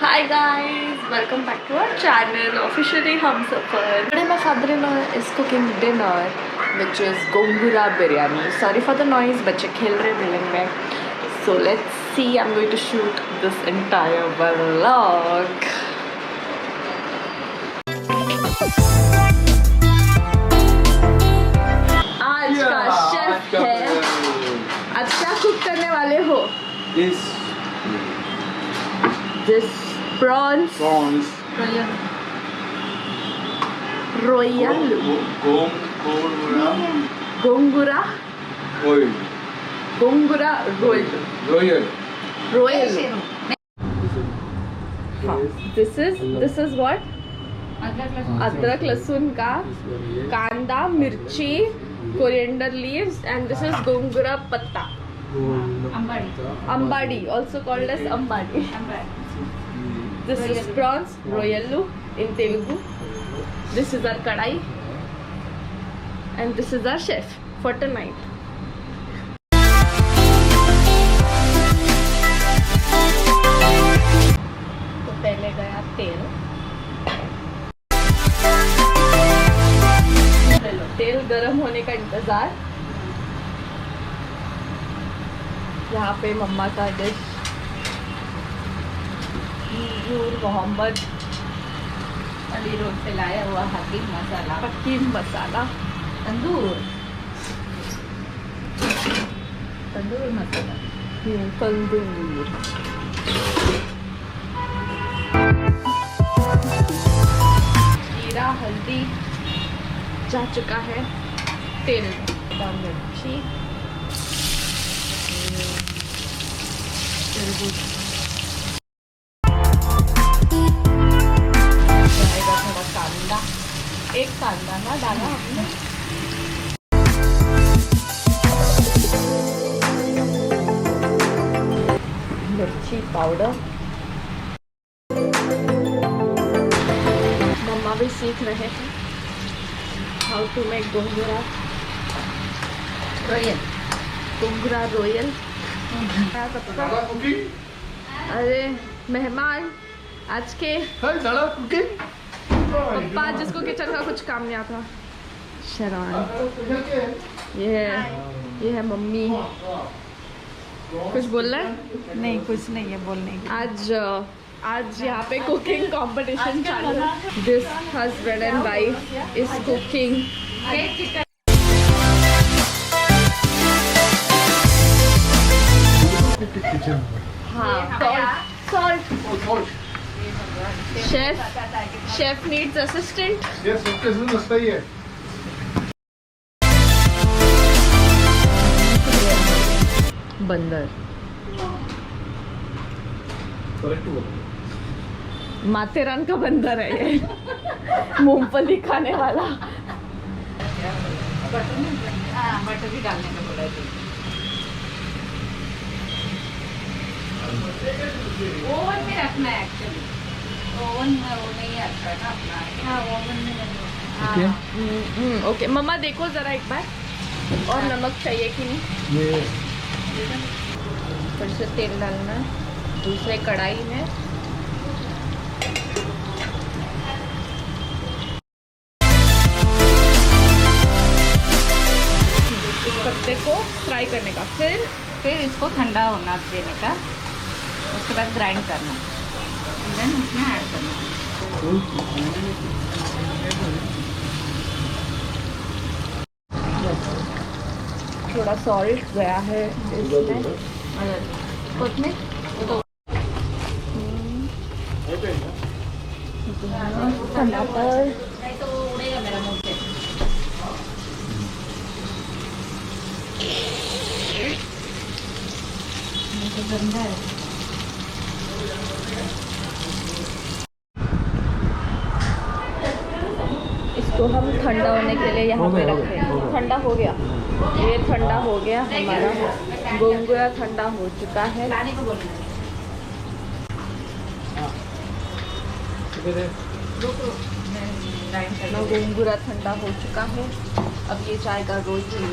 Hi guys, welcome back to our channel, officially Humsafar. Today my father-in-law is cooking dinner, which is gongurabiryani. Sorry for the noise, बच्चे खेल रहे building में. So let's see. I'm going to shoot this entire vlog. आज का chef है. आज क्या cook करने वाले हो? This prawns. Royyalu. Gongura. Gongura Royyalu. This is what? अदरक लहसुन का कांदा मिर्ची coriander leaves and this is gongura patta. Ambadi, also called as ambadi. This is prawns, Royyalu in Telugu. This is our kadai and this is our chef for tonight. तो पहले गया तेल. तेल गरम होने का इंतजार. यहाँ पे मम्मा का डिश नूर मोहम्मद अली रोड से लाया हुआ हकीम मसाला तंदूर मसाला तंदूर. जीरा हल्दी जा चुका है तेल में. मिर्ची थोड़ा कांदा. एक कांदा ना डाला हमने. मिर्ची पाउडर. मम्मा भी सीख रहे हैं हाउ टू मेक गोंगुरा रोयल. अरे मेहमान आज के पप्पा जिसको किचन का कुछ काम नहीं आता. शरण. ये है मम्मी. कुछ बोल रहा है? नहीं कुछ नहीं है बोलने की. आज यहाँ पे कुकिंग कंपटीशन चालू है. This husband and wife is cooking. हाँ, salt. Chef needs assistant. Yes, okay, सही है. बंदर. माथेरान का बंदर है ये. मूंगफली खाने वाला. बटर भी डालने का बोला है. ओवन में रखना है एक्चुअली. ओवन में वो नहीं आता ना अपना. हाँ ओवन में. ओके मम्मा देखो जरा एक बार. और नमक चाहिए कि नहीं? फिर से तेल डालना है दूसरे कढ़ाई में. इस पत्ते को फ्राई करने का. फिर इसको ठंडा होना देने का. उसके बाद ग्राइंड करना. देन उसमें ऐड करना. थोड़ा सॉल्ट गया है इसमें. उसमें टमाटर. नहीं तो उड़ेगा मेरा मुंह से. गंदा है. इसको हम ठंडा होने के लिए यहाँ पे रखे हैं. ठंडा हो गया. ये ठंडा हो गया हमारा. गोंगुरा ठंडा हो चुका है. गोंगुरा ठंडा हो चुका है. अब ये जाएगा रोटी.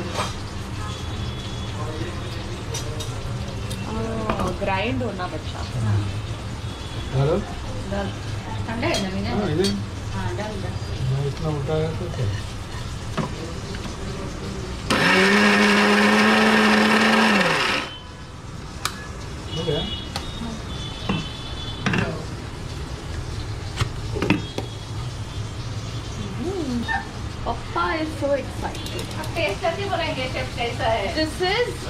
ग्राइंड होना बच्चा. दाल दाल ठंडा है ना हाँ मीना? इधर हाँ डाल दो। मैं इतना उठाया तो क्या हो गया Papa is so excited. अब टेस्ट करके बोलेंगे शेफ कैसा है। This is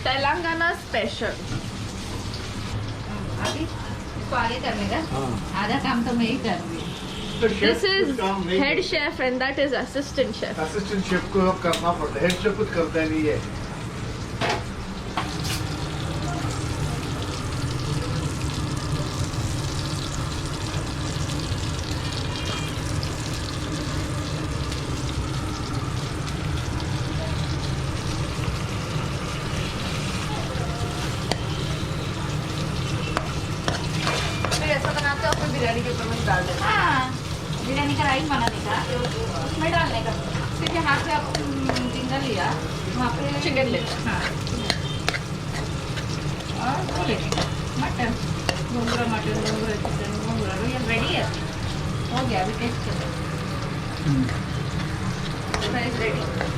Telangana special. अभी इसको आगे करने का हाँ आधा काम तो मैं ही कर रही हूँ। तो This शेफ is कुछ काम नहीं head chef and that is assistant chef. Assistant chef को करना पड़ता है हेड शेफ कुछ करता नहीं है फिर ऐसा बनाते हो फिर बिरयानी के ऊपर में डाल देते हाँ बिरयानी का राइस बनाने का उसमें डालने का फिर जहाँ से आप जिंदा लिया वहाँ पे चिकन लेते हाँ और वो लेने का mutton Gongura mutton Gongura chicken Gongura royal ready है हो गया अभी टेस्ट करो हैं। Rice ready.